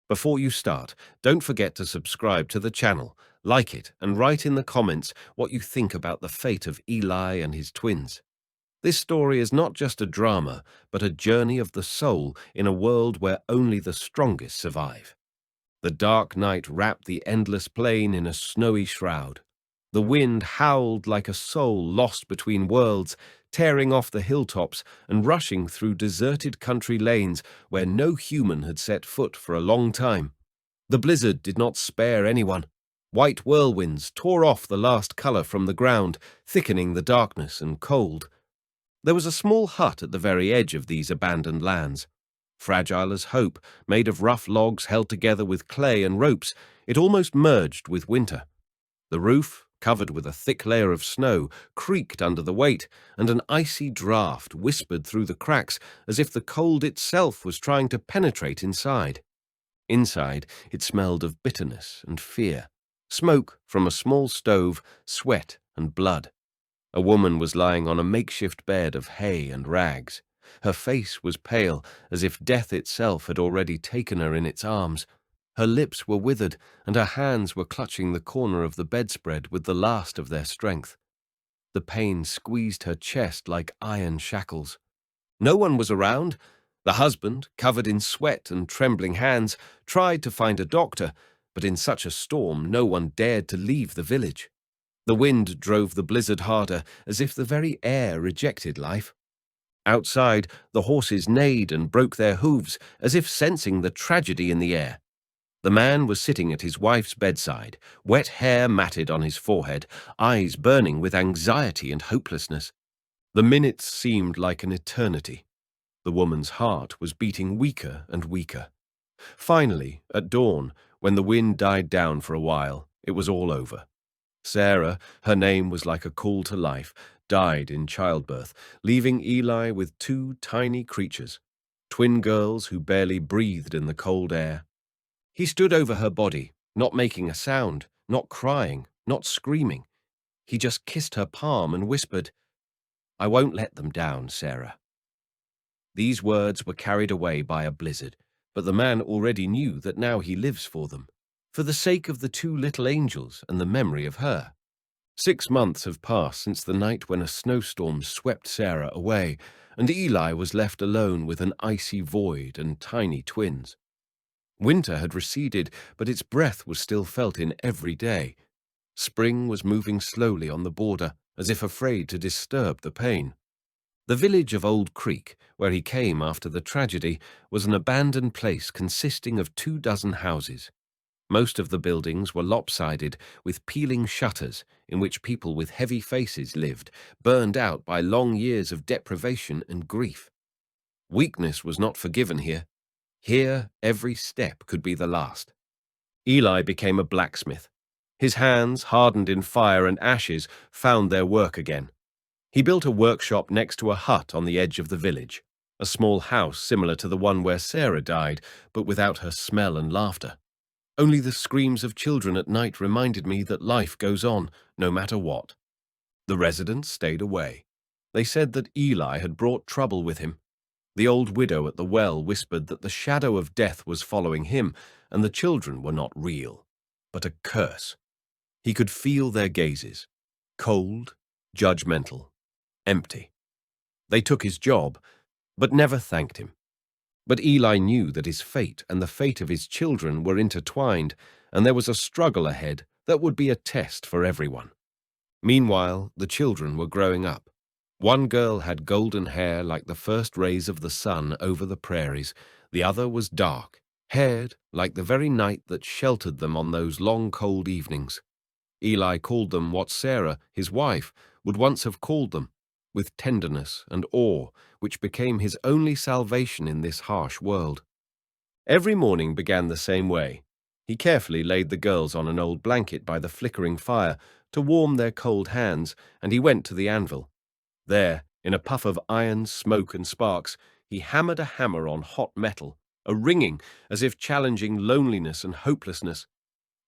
Before you start, don't forget to subscribe to the channel, like it, and write in the comments what you think about the fate of Eli and his twins. This story is not just a drama, but a journey of the soul in a world where only the strongest survive. The dark night wrapped the endless plain in a snowy shroud. The wind howled like a soul lost between worlds, tearing off the hilltops and rushing through deserted country lanes where no human had set foot for a long time. The blizzard did not spare anyone. White whirlwinds tore off the last color from the ground, thickening the darkness and cold. There was a small hut at the very edge of these abandoned lands. Fragile as hope, made of rough logs held together with clay and ropes, it almost merged with winter. The roof, covered with a thick layer of snow, creaked under the weight, and an icy draught whispered through the cracks as if the cold itself was trying to penetrate inside. Inside, it smelled of bitterness and fear, smoke from a small stove, sweat and blood. A woman was lying on a makeshift bed of hay and rags. Her face was pale, as if death itself had already taken her in its arms. Her lips were withered, and her hands were clutching the corner of the bedspread with the last of their strength. The pain squeezed her chest like iron shackles. No one was around. The husband, covered in sweat and trembling hands, tried to find a doctor, but in such a storm no one dared to leave the village. The wind drove the blizzard harder, as if the very air rejected life. Outside, the horses neighed and broke their hooves, as if sensing the tragedy in the air. The man was sitting at his wife's bedside, wet hair matted on his forehead, eyes burning with anxiety and hopelessness. The minutes seemed like an eternity. The woman's heart was beating weaker and weaker. Finally, at dawn, when the wind died down for a while, it was all over. Sarah, her name was like a call to life, died in childbirth, leaving Eli with two tiny creatures, twin girls who barely breathed in the cold air. He stood over her body, not making a sound, not crying, not screaming. He just kissed her palm and whispered, "I won't let them down, Sarah." These words were carried away by a blizzard, but the man already knew that now he lives for them, for the sake of the two little angels and the memory of her. 6 months have passed since the night when a snowstorm swept Sarah away, and Eli was left alone with an icy void and tiny twins. Winter had receded, but its breath was still felt in every day. Spring was moving slowly on the border, as if afraid to disturb the pain. The village of Old Creek, where he came after the tragedy, was an abandoned place consisting of 24 houses. Most of the buildings were lopsided, with peeling shutters, in which people with heavy faces lived, burned out by long years of deprivation and grief. Weakness was not forgiven here. Here, every step could be the last. Eli became a blacksmith. His hands, hardened in fire and ashes, found their work again. He built a workshop next to a hut on the edge of the village, a small house similar to the one where Sarah died, but without her smell and laughter. Only the screams of children at night reminded me that life goes on, no matter what. The residents stayed away. They said that Eli had brought trouble with him. The old widow at the well whispered that the shadow of death was following him, and the children were not real, but a curse. He could feel their gazes, cold, judgmental, empty. They took his job, but never thanked him. But Eli knew that his fate and the fate of his children were intertwined, and there was a struggle ahead that would be a test for everyone. Meanwhile, the children were growing up. One girl had golden hair like the first rays of the sun over the prairies. The other was dark, haired like the very night that sheltered them on those long cold evenings. Eli called them what Sarah, his wife, would once have called them, with tenderness and awe, which became his only salvation in this harsh world. Every morning began the same way. He carefully laid the girls on an old blanket by the flickering fire to warm their cold hands, and he went to the anvil. There, in a puff of iron, smoke, and sparks, he hammered a hammer on hot metal, a ringing as if challenging loneliness and hopelessness.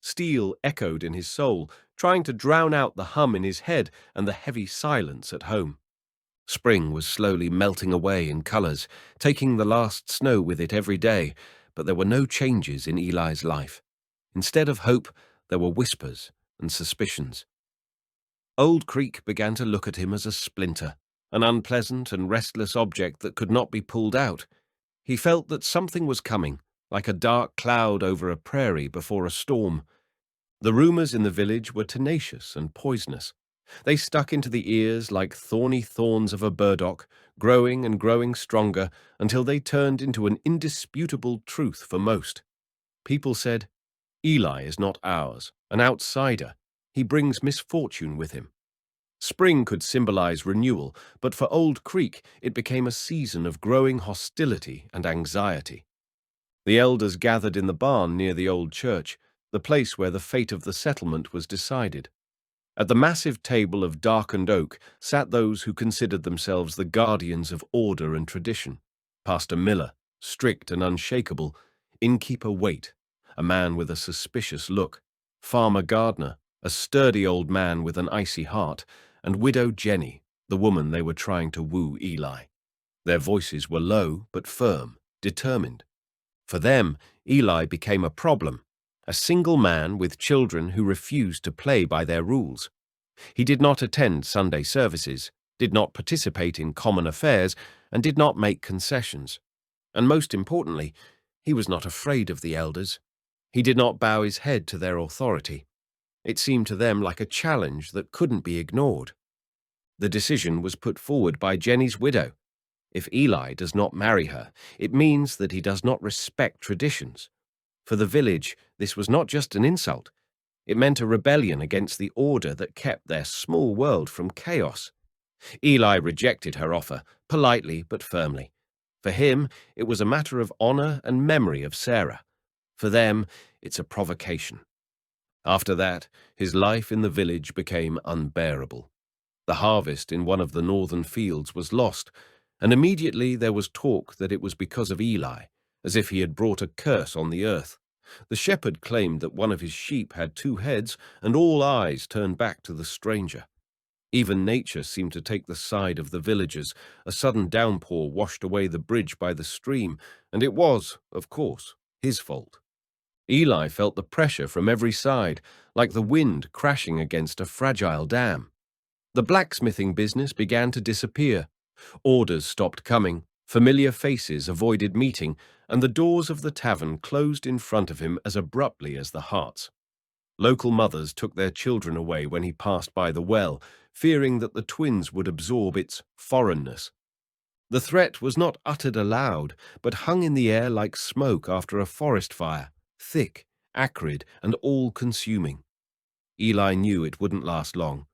Steel echoed in his soul, trying to drown out the hum in his head and the heavy silence at home. Spring was slowly melting away in colors, taking the last snow with it every day, but there were no changes in Eli's life. Instead of hope, there were whispers and suspicions. Old Creek began to look at him as a splinter, an unpleasant and restless object that could not be pulled out. He felt that something was coming, like a dark cloud over a prairie before a storm. The rumors in the village were tenacious and poisonous. They stuck into the ears like thorny thorns of a burdock, growing and growing stronger until they turned into an indisputable truth for most. People said, "Eli is not ours, an outsider. He brings misfortune with him." Spring could symbolize renewal, but for Old Creek it became a season of growing hostility and anxiety. The elders gathered in the barn near the old church, the place where the fate of the settlement was decided. At the massive table of darkened oak sat those who considered themselves the guardians of order and tradition. Pastor Miller, strict and unshakable; Innkeeper Waite, a man with a suspicious look; Farmer Gardner, a sturdy old man with an icy heart; and Widow Jenny, the woman they were trying to woo Eli. Their voices were low but firm, determined. For them, Eli became a problem, a single man with children who refused to play by their rules. He did not attend Sunday services, did not participate in common affairs, and did not make concessions. And most importantly, he was not afraid of the elders. He did not bow his head to their authority. It seemed to them like a challenge that couldn't be ignored. The decision was put forward by Jenny's widow. If Eli does not marry her, it means that he does not respect traditions. For the village, this was not just an insult. It meant a rebellion against the order that kept their small world from chaos. Eli rejected her offer, politely but firmly. For him, it was a matter of honor and memory of Sarah. For them, it's a provocation. After that, his life in the village became unbearable. The harvest in one of the northern fields was lost, and immediately there was talk that it was because of Eli, as if he had brought a curse on the earth. The shepherd claimed that one of his sheep had 2 heads, and all eyes turned back to the stranger. Even nature seemed to take the side of the villagers. A sudden downpour washed away the bridge by the stream, and it was, of course, his fault. Eli felt the pressure from every side, like the wind crashing against a fragile dam. The blacksmithing business began to disappear. Orders stopped coming, familiar faces avoided meeting, and the doors of the tavern closed in front of him as abruptly as the hearts. Local mothers took their children away when he passed by the well, fearing that the twins would absorb its foreignness. The threat was not uttered aloud, but hung in the air like smoke after a forest fire, thick, acrid, and all-consuming. Eli knew it wouldn't last long.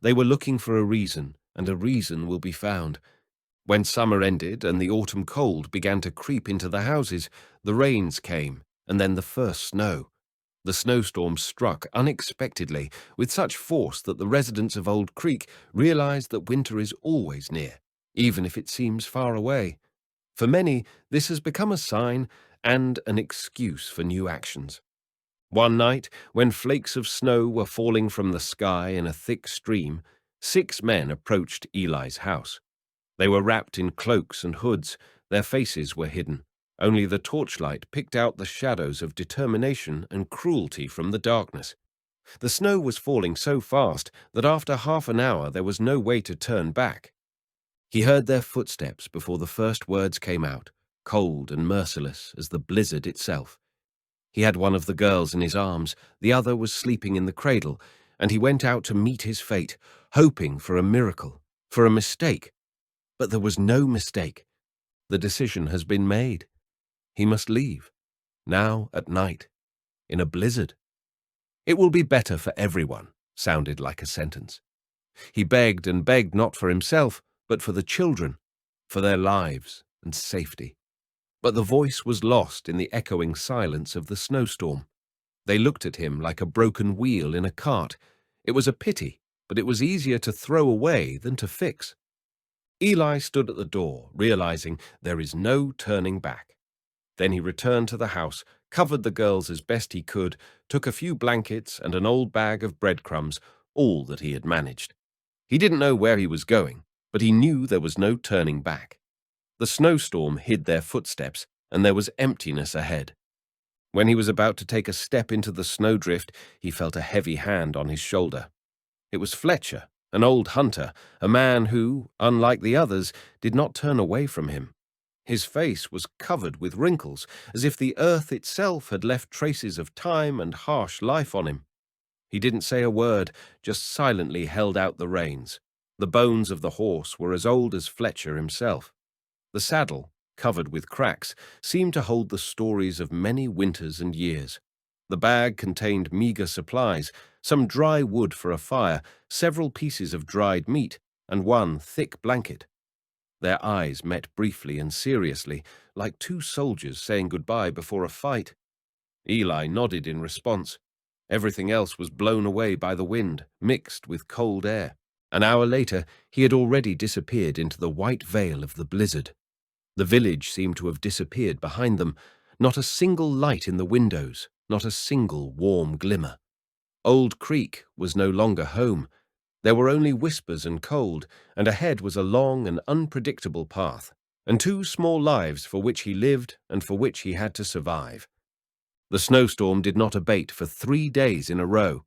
They were looking for a reason, and a reason will be found. When summer ended and the autumn cold began to creep into the houses, the rains came, and then the first snow. The snowstorm struck unexpectedly, with such force that the residents of Old Creek realized that winter is always near, even if it seems far away. For many, this has become a sign and an excuse for new actions. One night, when flakes of snow were falling from the sky in a thick stream, 6 men approached Eli's house. They were wrapped in cloaks and hoods. Their faces were hidden. Only the torchlight picked out the shadows of determination and cruelty from the darkness. The snow was falling so fast that after half an hour there was no way to turn back. He heard their footsteps before the first words came out, cold and merciless as the blizzard itself. He had one of the girls in his arms, the other was sleeping in the cradle, and he went out to meet his fate, hoping for a miracle, for a mistake. But there was no mistake. The decision has been made. He must leave, now at night, in a blizzard. "It will be better for everyone," sounded like a sentence. He begged and begged not for himself, but for the children, for their lives and safety. But the voice was lost in the echoing silence of the snowstorm. They looked at him like a broken wheel in a cart. It was a pity, but it was easier to throw away than to fix. Eli stood at the door, realizing there is no turning back. Then he returned to the house, covered the girls as best he could, took a few blankets and an old bag of breadcrumbs, all that he had managed. He didn't know where he was going, but he knew there was no turning back. The snowstorm hid their footsteps, and there was emptiness ahead. When he was about to take a step into the snowdrift, he felt a heavy hand on his shoulder. It was Fletcher, an old hunter, a man who, unlike the others, did not turn away from him. His face was covered with wrinkles, as if the earth itself had left traces of time and harsh life on him. He didn't say a word, just silently held out the reins. The bones of the horse were as old as Fletcher himself. The saddle, covered with cracks, seemed to hold the stories of many winters and years. The bag contained meager supplies, some dry wood for a fire, several pieces of dried meat, and one thick blanket. Their eyes met briefly and seriously, like two soldiers saying goodbye before a fight. Eli nodded in response. Everything else was blown away by the wind, mixed with cold air. An hour later, he had already disappeared into the white veil of the blizzard. The village seemed to have disappeared behind them, not a single light in the windows, not a single warm glimmer. Old Creek was no longer home. There were only whispers and cold, and ahead was a long and unpredictable path, and two small lives for which he lived and for which he had to survive. The snowstorm did not abate for 3 days in a row.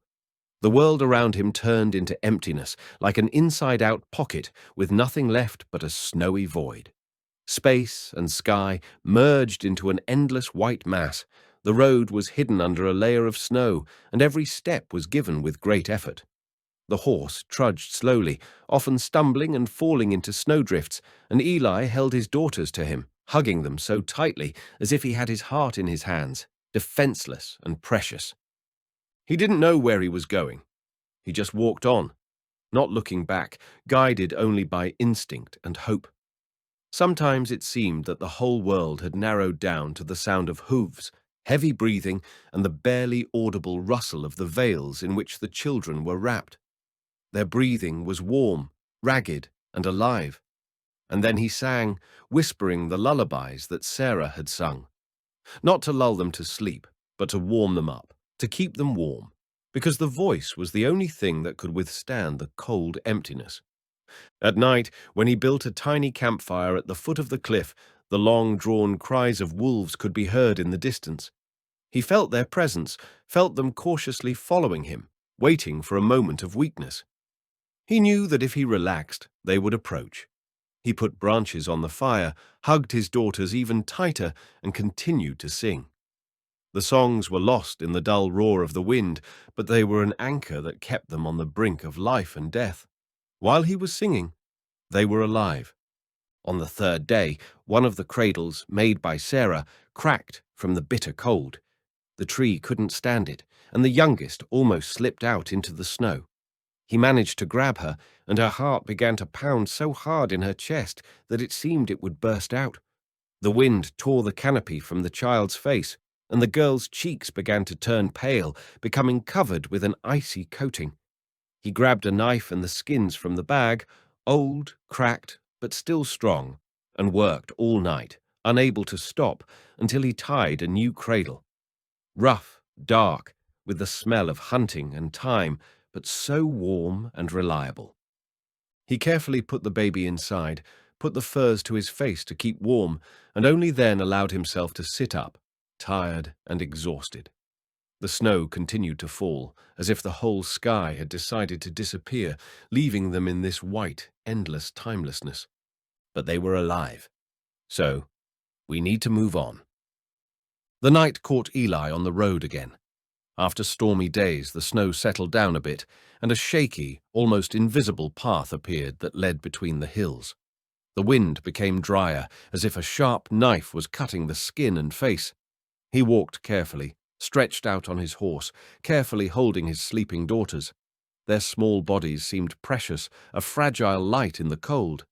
The world around him turned into emptiness, like an inside-out pocket with nothing left but a snowy void. Space and sky merged into an endless white mass. The road was hidden under a layer of snow, and every step was given with great effort. The horse trudged slowly, often stumbling and falling into snowdrifts, and Eli held his daughters to him, hugging them so tightly as if he had his heart in his hands, defenseless and precious. He didn't know where he was going. He just walked on, not looking back, guided only by instinct and hope. Sometimes it seemed that the whole world had narrowed down to the sound of hooves, heavy breathing, and the barely audible rustle of the veils in which the children were wrapped. Their breathing was warm, ragged, and alive. And then he sang, whispering the lullabies that Sarah had sung. Not to lull them to sleep, but to warm them up, to keep them warm, because the voice was the only thing that could withstand the cold emptiness. At night, when he built a tiny campfire at the foot of the cliff, the long-drawn cries of wolves could be heard in the distance. He felt their presence, felt them cautiously following him, waiting for a moment of weakness. He knew that if he relaxed, they would approach. He put branches on the fire, hugged his daughters even tighter, and continued to sing. The songs were lost in the dull roar of the wind, but they were an anchor that kept them on the brink of life and death. While he was singing, they were alive. On the 3rd day, one of the cradles, made by Sarah, cracked from the bitter cold. The tree couldn't stand it, and the youngest almost slipped out into the snow. He managed to grab her, and her heart began to pound so hard in her chest that it seemed it would burst out. The wind tore the canopy from the child's face, and the girl's cheeks began to turn pale, becoming covered with an icy coating. He grabbed a knife and the skins from the bag, old, cracked, but still strong, and worked all night, unable to stop, until he tied a new cradle. Rough, dark, with the smell of hunting and time, but so warm and reliable. He carefully put the baby inside, put the furs to his face to keep warm, and only then allowed himself to sit up, tired and exhausted. The snow continued to fall, as if the whole sky had decided to disappear, leaving them in this white, endless timelessness. But they were alive. So, we need to move on. The night caught Eli on the road again. After stormy days, the snow settled down a bit, and a shaky, almost invisible path appeared that led between the hills. The wind became drier, as if a sharp knife was cutting the skin and face. He walked carefully, stretched out on his horse, carefully holding his sleeping daughters. Their small bodies seemed precious, a fragile light in the cold.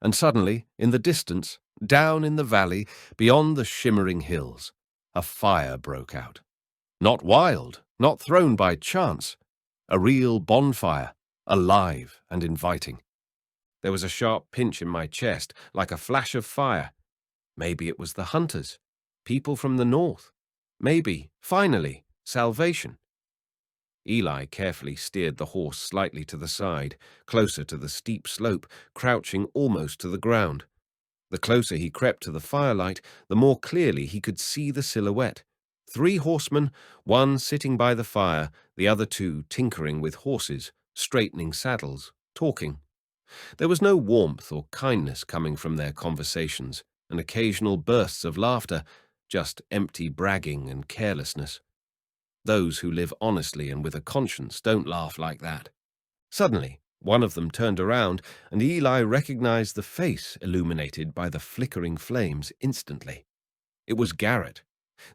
And suddenly, in the distance, down in the valley, beyond the shimmering hills, a fire broke out. Not wild, not thrown by chance. A real bonfire, alive and inviting. There was a sharp pinch in my chest, like a flash of fire. Maybe it was the hunters, people from the north. Maybe, finally, salvation. Eli carefully steered the horse slightly to the side, closer to the steep slope, crouching almost to the ground. The closer he crept to the firelight, the more clearly he could see the silhouette. 3 horsemen, one sitting by the fire, the other 2 tinkering with horses, straightening saddles, talking. There was no warmth or kindness coming from their conversations, and occasional bursts of laughter, just empty bragging and carelessness. Those who live honestly and with a conscience don't laugh like that. Suddenly, one of them turned around, and Eli recognized the face illuminated by the flickering flames instantly. It was Garrett.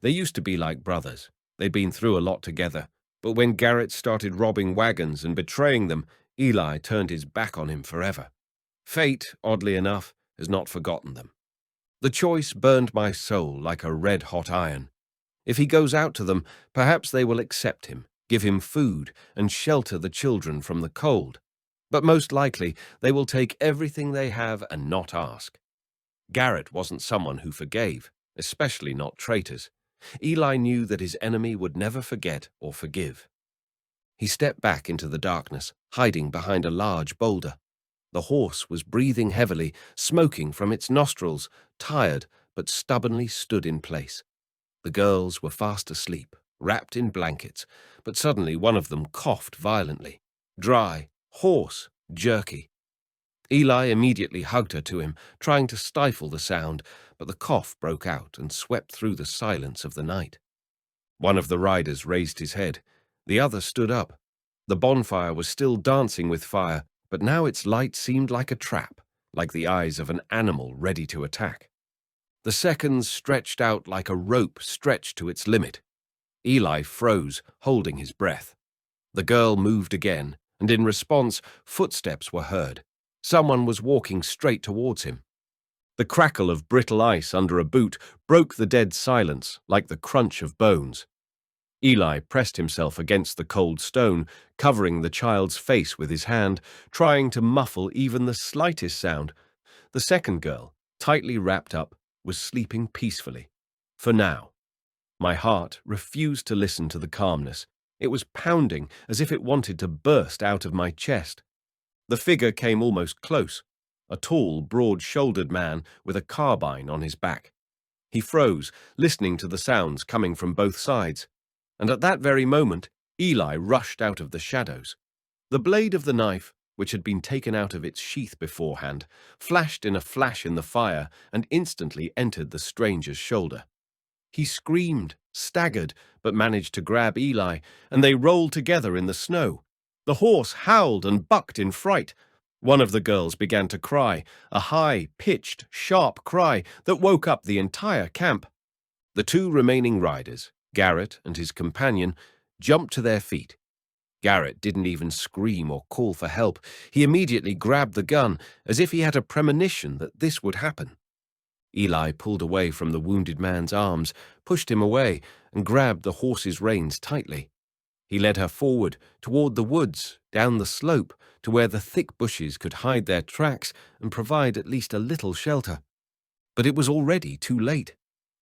They used to be like brothers. They'd been through a lot together, but when Garrett started robbing wagons and betraying them, Eli turned his back on him forever. Fate, oddly enough, has not forgotten them. The choice burned my soul like a red-hot iron. If he goes out to them, perhaps they will accept him, give him food, and shelter the children from the cold. But most likely, they will take everything they have and not ask. Garrett wasn't someone who forgave, especially not traitors. Eli knew that his enemy would never forget or forgive. He stepped back into the darkness, hiding behind a large boulder. The horse was breathing heavily, smoking from its nostrils, tired but stubbornly stood in place. The girls were fast asleep, wrapped in blankets, but suddenly one of them coughed violently. Dry, hoarse, jerky. Eli immediately hugged her to him, trying to stifle the sound, but the cough broke out and swept through the silence of the night. One of the riders raised his head. The other stood up. The bonfire was still dancing with fire, but now its light seemed like a trap, like the eyes of an animal ready to attack. The seconds stretched out like a rope stretched to its limit. Eli froze, holding his breath. The girl moved again, and in response, footsteps were heard. Someone was walking straight towards him. The crackle of brittle ice under a boot broke the dead silence like the crunch of bones. Eli pressed himself against the cold stone, covering the child's face with his hand, trying to muffle even the slightest sound. The second girl, tightly wrapped up, was sleeping peacefully. For now. My heart refused to listen to the calmness. It was pounding as if it wanted to burst out of my chest. The figure came almost close, a tall, broad-shouldered man with a carbine on his back. He froze, listening to the sounds coming from both sides. And at that very moment, Eli rushed out of the shadows. The blade of the knife, which had been taken out of its sheath beforehand, flashed in a flash in the fire and instantly entered the stranger's shoulder. He screamed, staggered, but managed to grab Eli, and they rolled together in the snow. The horse howled and bucked in fright. One of the girls began to cry, a high-pitched, sharp cry that woke up the entire camp. The 2 remaining riders, Garrett and his companion, jumped to their feet. Garrett didn't even scream or call for help. He immediately grabbed the gun, as if he had a premonition that this would happen. Eli pulled away from the wounded man's arms, pushed him away, and grabbed the horse's reins tightly. He led her forward, toward the woods, down the slope, to where the thick bushes could hide their tracks and provide at least a little shelter. But it was already too late.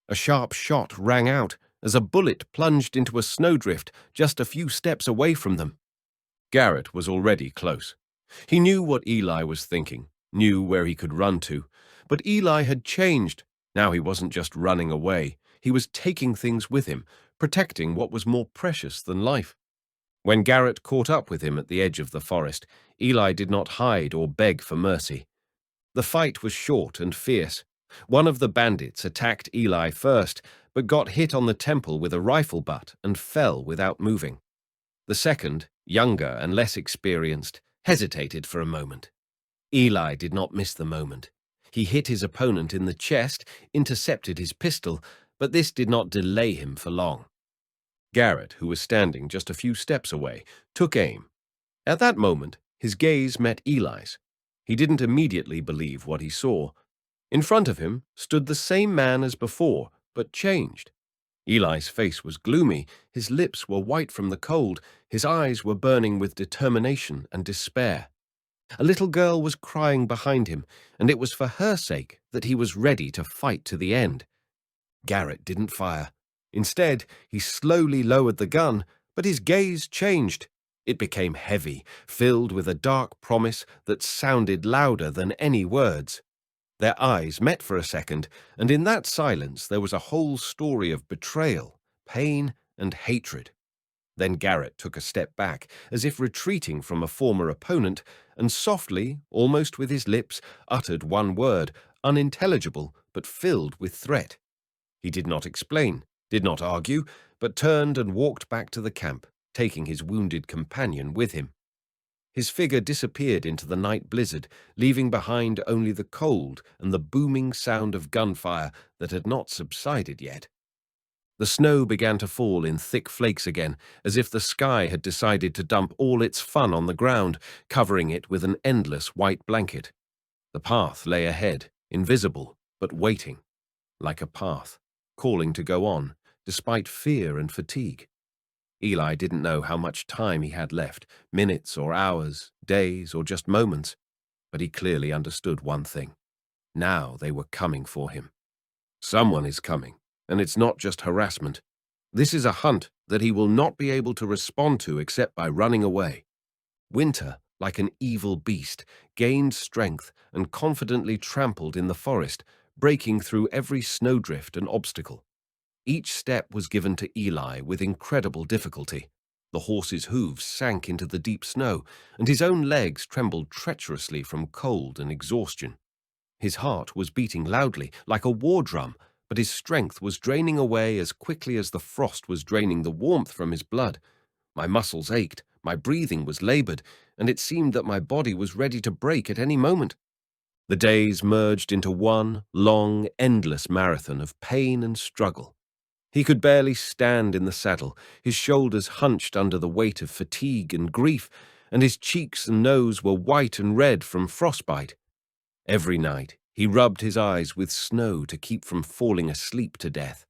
A sharp shot rang out as a bullet plunged into a snowdrift just a few steps away from them. Garrett was already close. He knew what Eli was thinking, knew where he could run to. But Eli had changed. Now he wasn't just running away. He was taking things with him, protecting what was more precious than life. When Garrett caught up with him at the edge of the forest, Eli did not hide or beg for mercy. The fight was short and fierce. One of the bandits attacked Eli first, but got hit on the temple with a rifle butt and fell without moving. The second, younger and less experienced, hesitated for a moment. Eli did not miss the moment. He hit his opponent in the chest, intercepted his pistol, but this did not delay him for long. Garrett, who was standing just a few steps away, took aim. At that moment, his gaze met Eli's. He didn't immediately believe what he saw. In front of him stood the same man as before, but changed. Eli's face was gloomy, his lips were white from the cold, his eyes were burning with determination and despair. A little girl was crying behind him, and it was for her sake that he was ready to fight to the end. Garrett didn't fire. Instead, he slowly lowered the gun, but his gaze changed. It became heavy, filled with a dark promise that sounded louder than any words. Their eyes met for a second, and in that silence there was a whole story of betrayal, pain, and hatred. Then Garrett took a step back, as if retreating from a former opponent, and softly, almost with his lips, uttered one word, unintelligible but filled with threat. He did not explain, did not argue, but turned and walked back to the camp, taking his wounded companion with him. His figure disappeared into the night blizzard, leaving behind only the cold and the booming sound of gunfire that had not subsided yet. The snow began to fall in thick flakes again, as if the sky had decided to dump all its fun on the ground, covering it with an endless white blanket. The path lay ahead, invisible, but waiting, like a path, calling to go on, despite fear and fatigue. Eli didn't know how much time he had left, minutes or hours, days or just moments, but he clearly understood one thing. Now they were coming for him. Someone is coming, and it's not just harassment. This is a hunt that he will not be able to respond to except by running away. Winter, like an evil beast, gained strength and confidently trampled in the forest, breaking through every snowdrift and obstacle. Each step was given to Eli with incredible difficulty. The horse's hooves sank into the deep snow, and his own legs trembled treacherously from cold and exhaustion. His heart was beating loudly, like a war drum, but his strength was draining away as quickly as the frost was draining the warmth from his blood. My muscles ached, my breathing was labored, and it seemed that my body was ready to break at any moment. The days merged into one long, endless marathon of pain and struggle. He could barely stand in the saddle, his shoulders hunched under the weight of fatigue and grief, and his cheeks and nose were white and red from frostbite. Every night, he rubbed his eyes with snow to keep from falling asleep to death.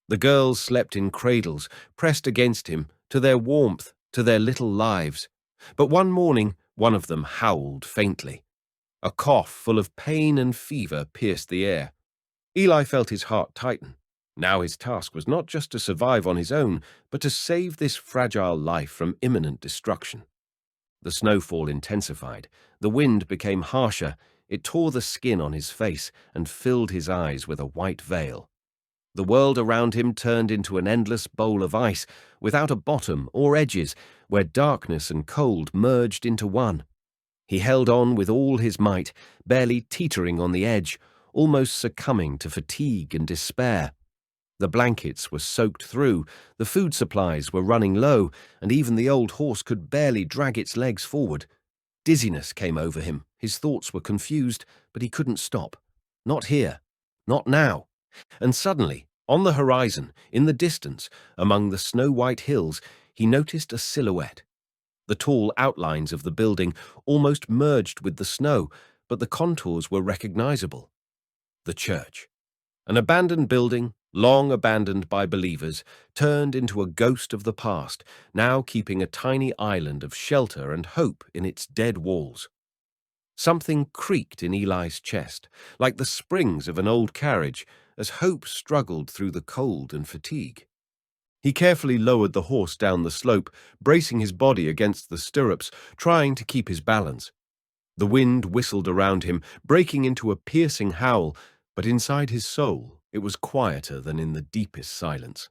The girls slept in cradles, pressed against him, to their warmth, to their little lives. But one morning, one of them howled faintly. A cough full of pain and fever pierced the air. Eli felt his heart tighten. Now his task was not just to survive on his own, but to save this fragile life from imminent destruction. The snowfall intensified. The wind became harsher. It tore the skin on his face and filled his eyes with a white veil. The world around him turned into an endless bowl of ice, without a bottom or edges, where darkness and cold merged into one. He held on with all his might, barely teetering on the edge, almost succumbing to fatigue and despair. The blankets were soaked through, the food supplies were running low, and even the old horse could barely drag its legs forward. Dizziness came over him. His thoughts were confused, but he couldn't stop. Not here. Not now. And suddenly, on the horizon, in the distance, among the snow-white hills, he noticed a silhouette. The tall outlines of the building almost merged with the snow, but the contours were recognizable. The church. An abandoned building, long abandoned by believers, turned into a ghost of the past, now keeping a tiny island of shelter and hope in its dead walls. Something creaked in Eli's chest, like the springs of an old carriage, as hope struggled through the cold and fatigue. He carefully lowered the horse down the slope, bracing his body against the stirrups, trying to keep his balance. The wind whistled around him, breaking into a piercing howl, but inside his soul it was quieter than in the deepest silence.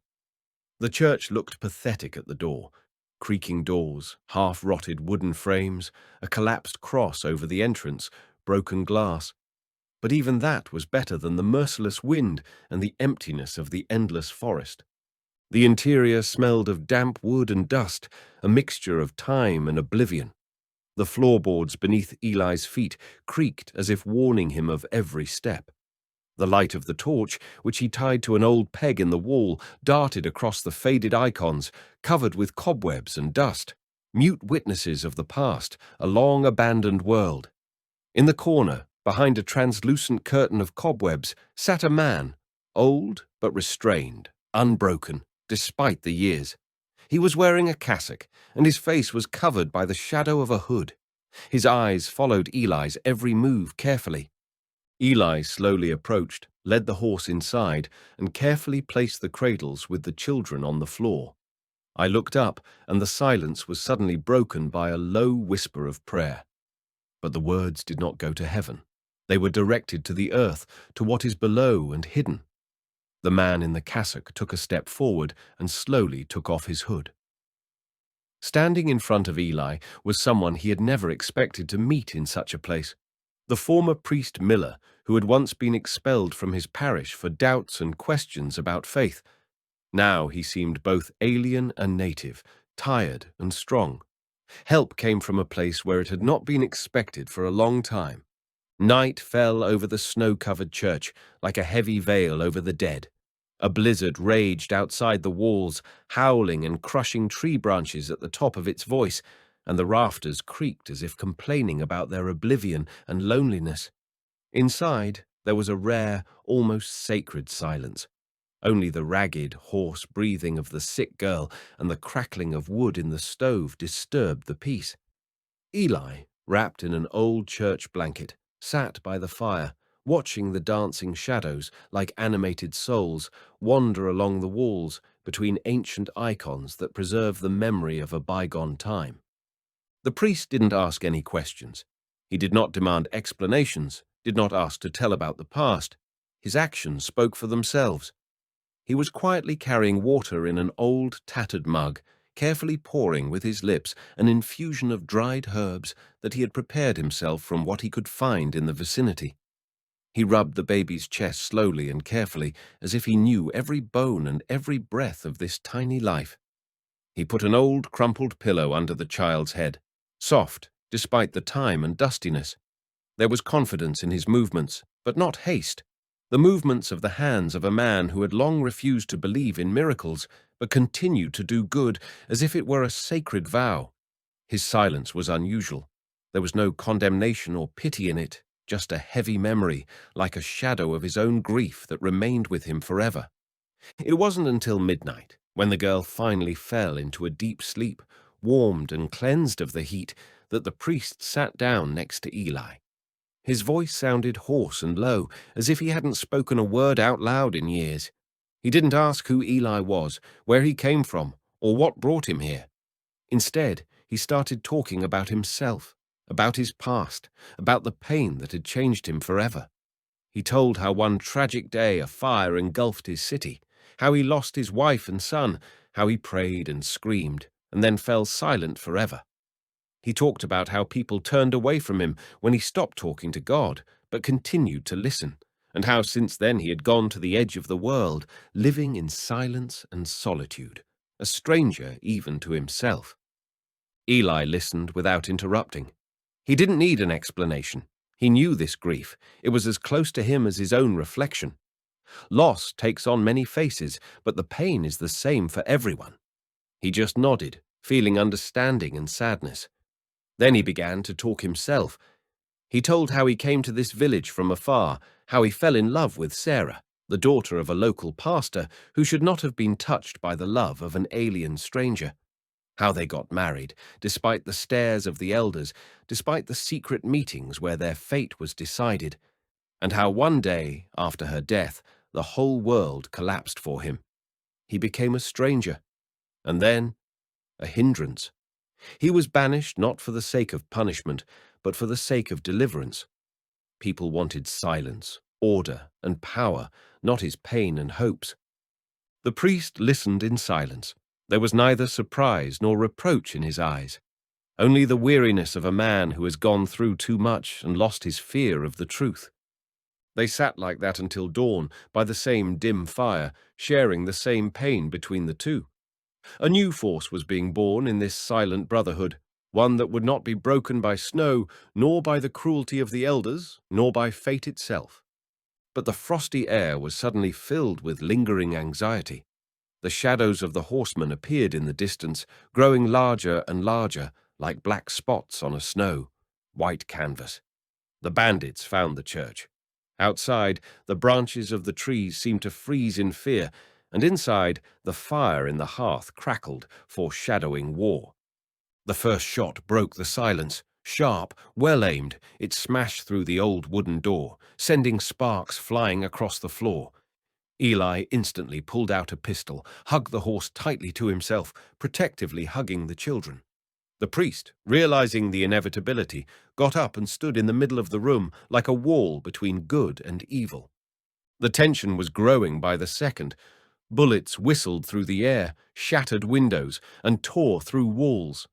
The church looked pathetic at the door. Creaking doors, half-rotted wooden frames, a collapsed cross over the entrance, broken glass. But even that was better than the merciless wind and the emptiness of the endless forest. The interior smelled of damp wood and dust, a mixture of time and oblivion. The floorboards beneath Eli's feet creaked as if warning him of every step. The light of the torch, which he tied to an old peg in the wall, darted across the faded icons, covered with cobwebs and dust, mute witnesses of the past, a long-abandoned world. In the corner, behind a translucent curtain of cobwebs, sat a man, old but restrained, unbroken, despite the years. He was wearing a cassock, and his face was covered by the shadow of a hood. His eyes followed Eli's every move carefully. Eli slowly approached, led the horse inside, and carefully placed the cradles with the children on the floor. I looked up, and the silence was suddenly broken by a low whisper of prayer. But the words did not go to heaven. They were directed to the earth, to what is below and hidden. The man in the cassock took a step forward and slowly took off his hood. Standing in front of Eli was someone he had never expected to meet in such a place. The former priest Miller, who had once been expelled from his parish for doubts and questions about faith. Now he seemed both alien and native, tired and strong. Help came from a place where it had not been expected for a long time. Night fell over the snow-covered church like a heavy veil over the dead. A blizzard raged outside the walls, howling and crushing tree branches at the top of its voice, and the rafters creaked as if complaining about their oblivion and loneliness. Inside, there was a rare, almost sacred silence. Only the ragged, hoarse breathing of the sick girl and the crackling of wood in the stove disturbed the peace. Eli, wrapped in an old church blanket, sat by the fire, watching the dancing shadows, like animated souls, wander along the walls between ancient icons that preserve the memory of a bygone time. The priest didn't ask any questions. He did not demand explanations, did not ask to tell about the past. His actions spoke for themselves. He was quietly carrying water in an old, tattered mug, carefully pouring with his lips an infusion of dried herbs that he had prepared himself from what he could find in the vicinity. He rubbed the baby's chest slowly and carefully, as if he knew every bone and every breath of this tiny life. He put an old, crumpled pillow under the child's head, soft, despite the time and dustiness. There was confidence in his movements, but not haste. The movements of the hands of a man who had long refused to believe in miracles, but continued to do good as if it were a sacred vow. His silence was unusual. There was no condemnation or pity in it, just a heavy memory, like a shadow of his own grief that remained with him forever. It wasn't until midnight, when the girl finally fell into a deep sleep, warmed and cleansed of the heat, that the priest sat down next to Eli. His voice sounded hoarse and low, as if he hadn't spoken a word out loud in years. He didn't ask who Eli was, where he came from, or what brought him here. Instead, he started talking about himself, about his past, about the pain that had changed him forever. He told how one tragic day a fire engulfed his city, how he lost his wife and son, how he prayed and screamed, and then fell silent forever. He talked about how people turned away from him when he stopped talking to God, but continued to listen, and how since then he had gone to the edge of the world, living in silence and solitude, a stranger even to himself. Eli listened without interrupting. He didn't need an explanation. He knew this grief. It was as close to him as his own reflection. Loss takes on many faces, but the pain is the same for everyone. He just nodded, feeling understanding and sadness. Then he began to talk himself. He told how he came to this village from afar, how he fell in love with Sarah, the daughter of a local pastor who should not have been touched by the love of an alien stranger. How they got married, despite the stares of the elders, despite the secret meetings where their fate was decided, and how one day, after her death, the whole world collapsed for him. He became a stranger, and then a hindrance. He was banished not for the sake of punishment, but for the sake of deliverance. People wanted silence, order, and power, not his pain and hopes. The priest listened in silence. There was neither surprise nor reproach in his eyes, only the weariness of a man who has gone through too much and lost his fear of the truth. They sat like that until dawn, by the same dim fire, sharing the same pain between the two. A new force was being born in this silent brotherhood, one that would not be broken by snow, nor by the cruelty of the elders, nor by fate itself. But the frosty air was suddenly filled with lingering anxiety. The shadows of the horsemen appeared in the distance, growing larger and larger, like black spots on a white canvas. The bandits found the church. Outside, the branches of the trees seemed to freeze in fear, and inside, the fire in the hearth crackled, foreshadowing war. The first shot broke the silence. Sharp, well-aimed, it smashed through the old wooden door, sending sparks flying across the floor. Eli instantly pulled out a pistol, hugged the horse tightly to himself, protectively hugging the children. The priest, realizing the inevitability, got up and stood in the middle of the room like a wall between good and evil. The tension was growing by the second. Bullets whistled through the air, shattered windows, and tore through walls.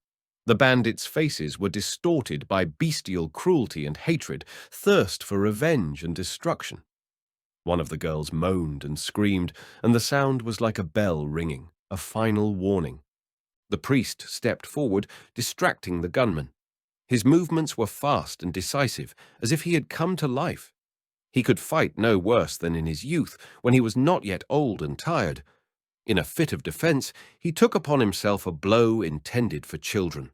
The bandits' faces were distorted by bestial cruelty and hatred, thirst for revenge and destruction. One of the girls moaned and screamed, and the sound was like a bell ringing, a final warning. The priest stepped forward, distracting the gunman. His movements were fast and decisive, as if he had come to life. He could fight no worse than in his youth, when he was not yet old and tired. In a fit of defense, he took upon himself a blow intended for children.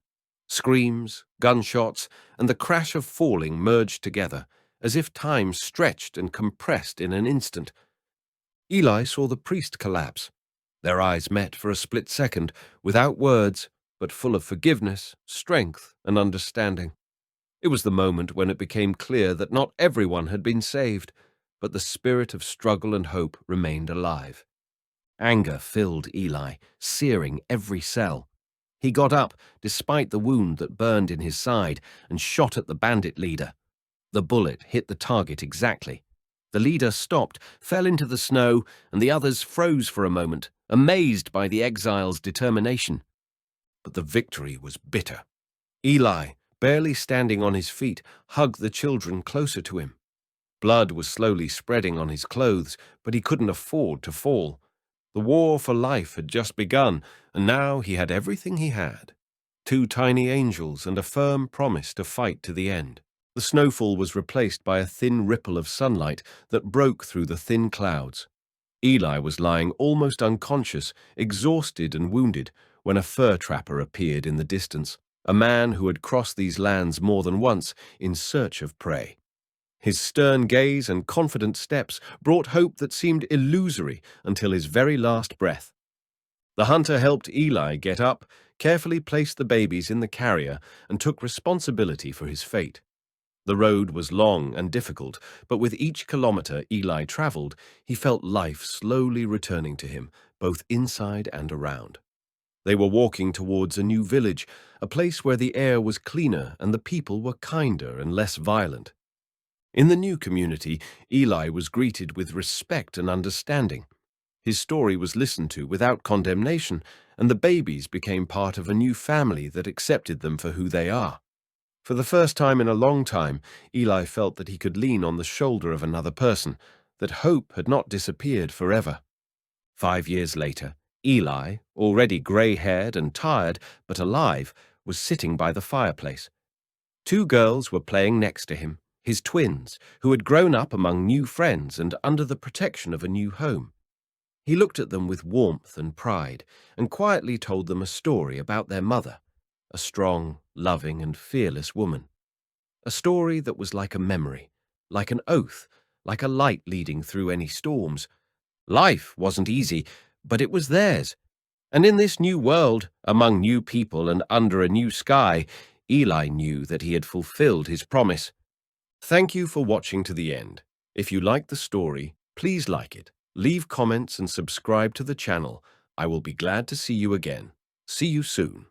Screams, gunshots, and the crash of falling merged together, as if time stretched and compressed in an instant. Ilai saw the priest collapse. Their eyes met for a split second, without words, but full of forgiveness, strength, and understanding. It was the moment when it became clear that not everyone had been saved, but the spirit of struggle and hope remained alive. Anger filled Ilai, searing every cell. He got up, despite the wound that burned in his side, and shot at the bandit leader. The bullet hit the target exactly. The leader stopped, fell into the snow, and the others froze for a moment, amazed by the exile's determination. But the victory was bitter. Ilai, barely standing on his feet, hugged the children closer to him. Blood was slowly spreading on his clothes, but he couldn't afford to fall. The war for life had just begun, and now he had everything he had. 2 tiny angels and a firm promise to fight to the end. The snowfall was replaced by a thin ripple of sunlight that broke through the thin clouds. Ilai was lying almost unconscious, exhausted and wounded, when a fur trapper appeared in the distance, a man who had crossed these lands more than once in search of prey. His stern gaze and confident steps brought hope that seemed illusory until his very last breath. The hunter helped Ilai get up, carefully placed the babies in the carrier, and took responsibility for his fate. The road was long and difficult, but with each kilometer Ilai traveled, he felt life slowly returning to him, both inside and around. They were walking towards a new village, a place where the air was cleaner and the people were kinder and less violent. In the new community, Ilai was greeted with respect and understanding. His story was listened to without condemnation, and the babies became part of a new family that accepted them for who they are. For the first time in a long time, Ilai felt that he could lean on the shoulder of another person, that hope had not disappeared forever. 5 years later, Ilai, already grey-haired and tired but alive, was sitting by the fireplace. 2 girls were playing next to him, his twins, who had grown up among new friends and under the protection of a new home. He looked at them with warmth and pride, and quietly told them a story about their mother, a strong, loving, and fearless woman. A story that was like a memory, like an oath, like a light leading through any storms. Life wasn't easy, but it was theirs. And in this new world, among new people and under a new sky, Ilai knew that he had fulfilled his promise. Thank you for watching to the end. If you liked the story, please like it, leave comments and subscribe to the channel. I will be glad to see you again. See you soon.